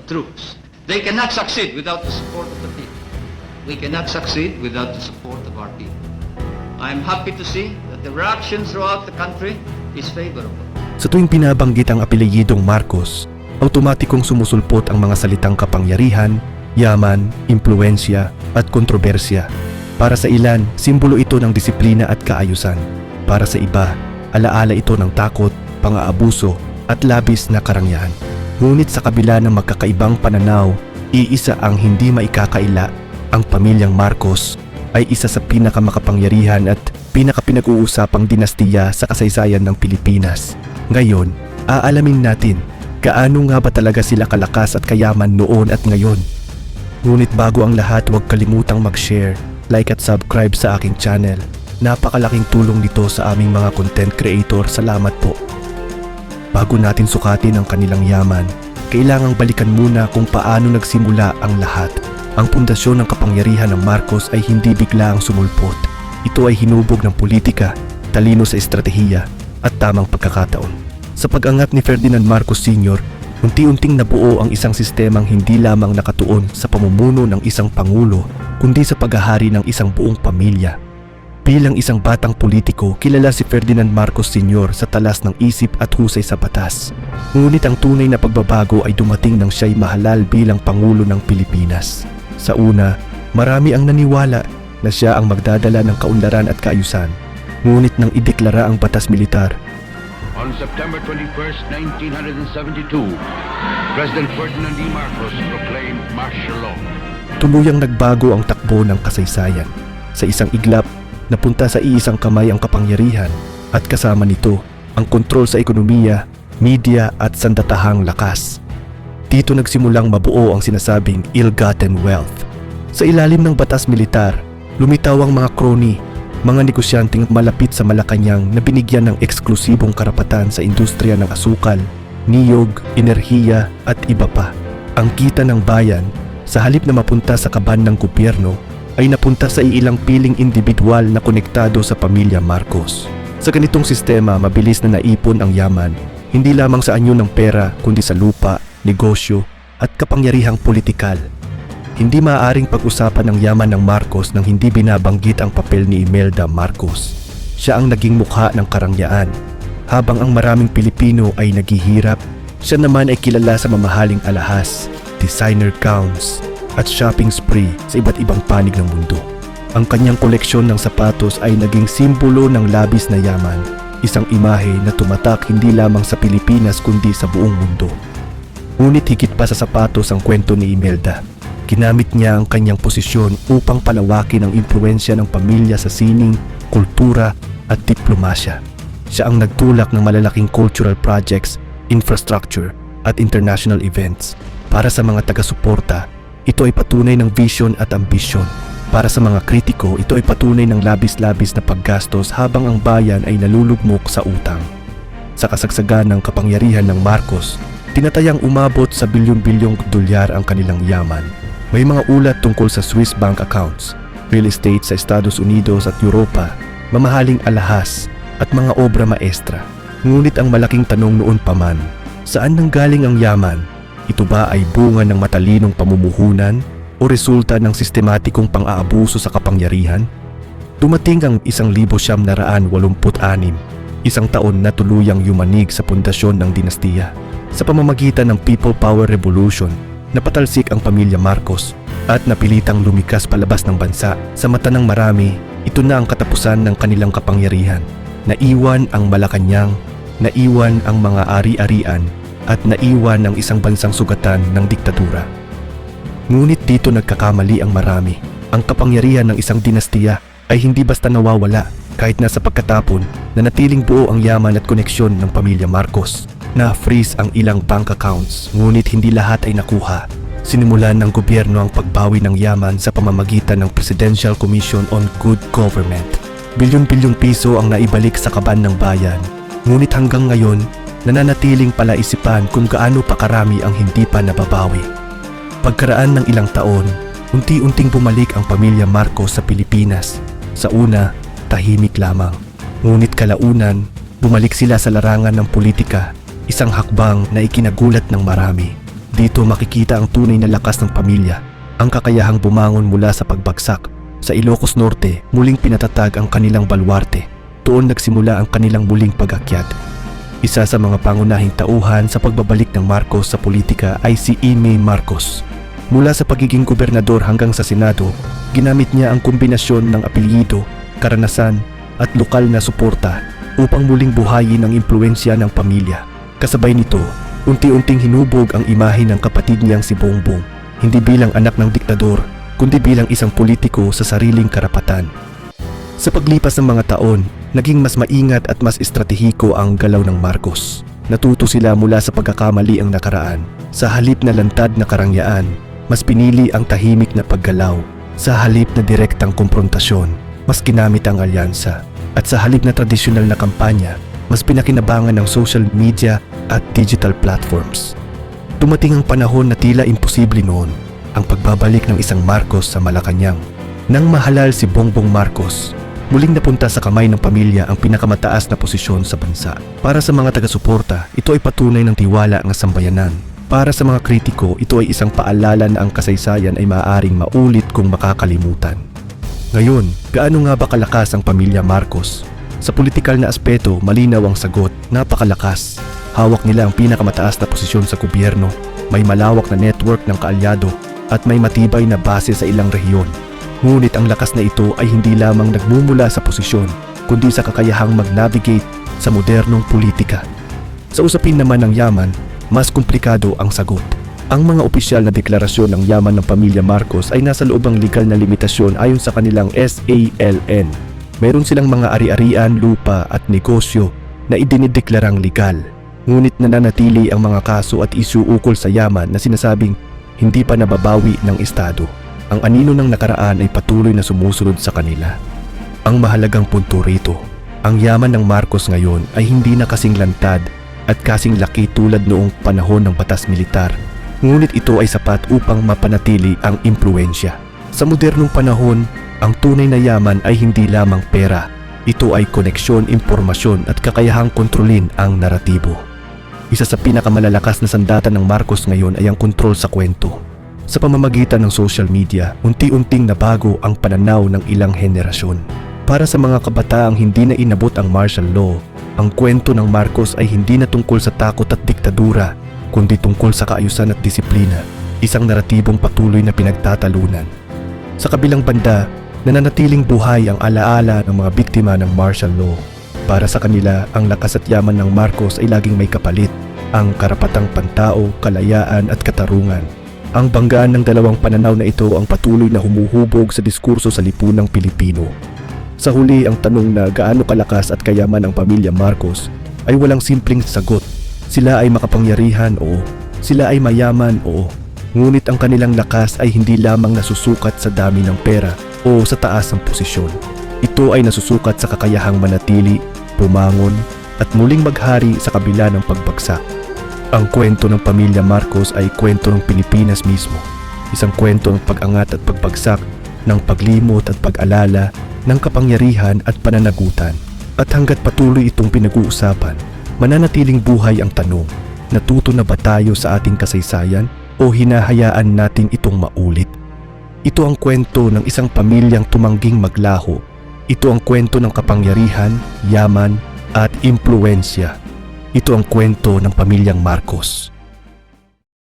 troops. They cannot succeed without the support of the people. We cannot succeed without the support of our people. I'm happy to see that the reaction throughout the country is favorable. Sa tuwing binabanggit ang apelyidong Marcos, automatikong sumusulpot ang mga salitang kapangyarihan, yaman, impluensya at kontrobersya. Para sa ilan, simbolo ito ng disiplina at kaayusan. Para sa iba, alaala ito ng takot, pang-aabuso at labis na karangyaan. Ngunit sa kabila ng magkakaibang pananaw, iisa ang hindi maikakaila. Ang pamilyang Marcos ay isa sa pinakamakapangyarihan at pinakapinag-uusapang dinastiya sa kasaysayan ng Pilipinas. Ngayon, aalamin natin gaano nga ba talaga sila kalakas at kayaman noon at ngayon. Ngunit bago ang lahat, huwag kalimutang mag-share, like at subscribe sa aking channel. Napakalaking tulong nito sa aming mga content creator. Salamat po. Bago natin sukatin ang kanilang yaman, kailangang balikan muna kung paano nagsimula ang lahat. Ang pundasyon ng kapangyarihan ng Marcos ay hindi biglaang sumulpot. Ito ay hinubog ng politika, talino sa estratehiya at tamang pagkakataon. Sa pag-angat ni Ferdinand Marcos Sr., unti-unting nabuo ang isang sistemang hindi lamang nakatuon sa pamumuno ng isang pangulo, kundi sa paghahari ng isang buong pamilya. Bilang isang batang politiko, kilala si Ferdinand Marcos Sr. sa talas ng isip at husay sa batas. Ngunit ang tunay na pagbabago ay dumating nang siya'y mahalal bilang Pangulo ng Pilipinas. Sa una, marami ang naniwala na siya ang magdadala ng kaunlaran at kaayusan. Ngunit nang ideklara ang batas militar, On September 21st, 1972, President Ferdinand E. Marcos proclaimed martial law. tuluyang nagbago ang takbo ng kasaysayan. Sa isang iglap, napunta sa iisang kamay ang kapangyarihan at kasama nito ang kontrol sa ekonomiya, media at sandatahang lakas. Dito nagsimulang mabuo ang sinasabing ill-gotten wealth. Sa ilalim ng batas militar, lumitaw ang mga kroni, mga negosyanteng malapit sa Malacanang na binigyan ng eksklusibong karapatan sa industriya ng asukal, niyog, enerhiya at iba pa. Ang kita ng bayan, sa halip na mapunta sa kaban ng gobyerno, ay napunta sa ilang piling individual na konektado sa pamilya Marcos. Sa ganitong sistema, mabilis na naipon ang yaman, hindi lamang sa anyo ng pera kundi sa lupa, negosyo at kapangyarihang politikal. Hindi maaaring pag-usapan ang yaman ng Marcos nang hindi binabanggit ang papel ni Imelda Marcos. Siya ang naging mukha ng karangyaan. Habang ang maraming Pilipino ay naghihirap, siya naman ay kilala sa mamahaling alahas, designer gowns at shopping spree sa iba't ibang panig ng mundo. Ang kanyang koleksyon ng sapatos ay naging simbolo ng labis na yaman, isang imahe na tumatak hindi lamang sa Pilipinas kundi sa buong mundo. Ngunit higit pa sa sapatos ang kwento ni Imelda. Ginamit niya ang kanyang posisyon upang palawakin ang impluensya ng pamilya sa sining, kultura at diplomasya. Siya ang nagtulak ng malalaking cultural projects, infrastructure at international events. Para sa mga taga-suporta, ito ay patunay ng vision at ambisyon. Para sa mga kritiko, ito ay patunay ng labis-labis na paggastos habang ang bayan ay nalulugmok sa utang. Sa kasagsagan ng kapangyarihan ng Marcos, tinatayang umabot sa bilyon-bilyong dolyar ang kanilang yaman. May mga ulat tungkol sa Swiss bank accounts, real estate sa Estados Unidos at Europa, mamahaling alahas at mga obra maestra. Ngunit ang malaking tanong noon pa man, saan nanggaling ang yaman? Ito ba ay bunga ng matalinong pamumuhunan o resulta ng sistematikong pang-aabuso sa kapangyarihan? Dumating ang 1986, isang taon na tuluyang yumanig sa pundasyon ng dinastiya. Sa pamamagitan ng People Power Revolution, napatalsik ang pamilya Marcos at napilitang lumikas palabas ng bansa. Sa mata ng marami, ito na ang katapusan ng kanilang kapangyarihan. Naiwan ang Malacanang, naiwan ang mga ari-arian, at naiwan ang isang bansang sugatan ng diktadura. Ngunit dito nagkakamali ang marami. Ang kapangyarihan ng isang dinastiya ay hindi basta nawawala kahit na sa pagkatapon nanatiling buo ang yaman at koneksyon ng pamilya Marcos. Na-freeze ang ilang bank accounts, ngunit hindi lahat ay nakuha. Sinimulan ng gobyerno ang pagbawi ng yaman sa pamamagitan ng Presidential Commission on Good Government. Bilyon-bilyong piso ang naibalik sa kaban ng bayan. Ngunit hanggang ngayon, nananatiling palaisipan kung gaano pa karami ang hindi pa nababawi. Pagkaraan ng ilang taon, unti-unting bumalik ang pamilya Marcos sa Pilipinas. Sa una, tahimik lamang. Ngunit kalaunan, bumalik sila sa larangan ng politika, isang hakbang na ikinagulat ng marami. Dito makikita ang tunay na lakas ng pamilya, ang kakayahang bumangon mula sa pagbagsak. Sa Ilocos Norte, muling pinatatag ang kanilang baluarte. Doon nagsimula ang kanilang muling pag-akyat. Isa sa mga pangunahing tauhan sa pagbabalik ng Marcos sa politika ay si Amy Marcos. Mula sa pagiging gobernador hanggang sa Senado, ginamit niya ang kombinasyon ng apelyido, karanasan at lokal na suporta upang muling buhayin ang impluensya ng pamilya. Kasabay nito, unti-unting hinubog ang imahe ng kapatid niyang si Bongbong, hindi bilang anak ng diktador, kundi bilang isang politiko sa sariling karapatan. Sa paglipas ng mga taon, naging mas maingat at mas estratehiko ang galaw ng Marcos. Natuto sila mula sa pagkakamali ang nakaraan. Sa halip na lantad na karangyaan, mas pinili ang tahimik na paggalaw. Sa halip na direktang komprontasyon, mas ginamit ang alyansa. At sa halip na tradisyonal na kampanya, mas pinakinabangan ng social media at digital platforms. Dumating ang panahon na tila imposible noon, ang pagbabalik ng isang Marcos sa Malacanang. Nang mahalal si Bongbong Marcos, muling napunta sa kamay ng pamilya ang pinakamataas na posisyon sa bansa. Para sa mga taga-suporta, ito ay patunay ng tiwala ng sambayanan. Para sa mga kritiko, ito ay isang paalala na ang kasaysayan ay maaaring maulit kung makakalimutan. Ngayon, gaano nga ba kalakas ang pamilya Marcos? Sa politikal na aspeto, malinaw ang sagot, napakalakas. Hawak nila ang pinakamataas na posisyon sa gobyerno, may malawak na network ng kaalyado, at may matibay na base sa ilang rehiyon. Ngunit ang lakas na ito ay hindi lamang nagmumula sa posisyon, kundi sa kakayahang mag-navigate sa modernong politika. Sa usapin naman ng yaman, mas komplikado ang sagot. Ang mga opisyal na deklarasyon ng yaman ng pamilya Marcos ay nasa loob ng legal na limitasyon ayon sa kanilang SALN. Meron silang mga ari-arian, lupa at negosyo na idinideklarang legal. Ngunit nananatili ang mga kaso at isyu ukol sa yaman na sinasabing hindi pa nababawi ng Estado. Ang anino ng nakaraan ay patuloy na sumusunod sa kanila. Ang mahalagang punto rito, ang yaman ng Marcos ngayon ay hindi na kasing lantad at kasing laki tulad noong panahon ng batas militar. Ngunit ito ay sapat upang mapanatili ang impluensya. Sa modernong panahon, ang tunay na yaman ay hindi lamang pera. Ito ay koneksyon, impormasyon at kakayahang kontrolin ang naratibo. Isa sa pinakamalalakas na sandata ng Marcos ngayon ay ang kontrol sa kwento. Sa pamamagitan ng social media, unti-unting nabago ang pananaw ng ilang henerasyon. Para sa mga kabataang hindi na inabot ang martial law, ang kwento ng Marcos ay hindi na tungkol sa takot at diktadura, kundi tungkol sa kaayusan at disiplina, isang naratibong patuloy na pinagtatalunan. Sa kabilang banda, nananatiling buhay ang alaala ng mga biktima ng martial law. Para sa kanila, ang lakas at yaman ng Marcos ay laging may kapalit, ang karapatang pantao, kalayaan at katarungan. Ang banggaan ng dalawang pananaw na ito ang patuloy na humuhubog sa diskurso sa lipunang Pilipino. Sa huli, ang tanong na gaano kalakas at kayaman ang pamilya Marcos ay walang simpleng sagot. Sila ay makapangyarihan, oo. Sila ay mayaman, oo. Ngunit ang kanilang lakas ay hindi lamang nasusukat sa dami ng pera o sa taas ng posisyon. Ito ay nasusukat sa kakayahang manatili, bumangon, at muling maghari sa kabila ng pagbagsak. Ang kwento ng pamilya Marcos ay kwento ng Pilipinas mismo. Isang kwento ng pag-angat at pagbagsak, ng paglimot at pag-alala, ng kapangyarihan at pananagutan. At hanggat patuloy itong pinag-uusapan, mananatiling buhay ang tanong, natuto na ba tayo sa ating kasaysayan o hinahayaan natin itong maulit? Ito ang kwento ng isang pamilyang tumangging maglaho. Ito ang kwento ng kapangyarihan, yaman at impluensya. Ito ang kwento ng pamilyang Marcos.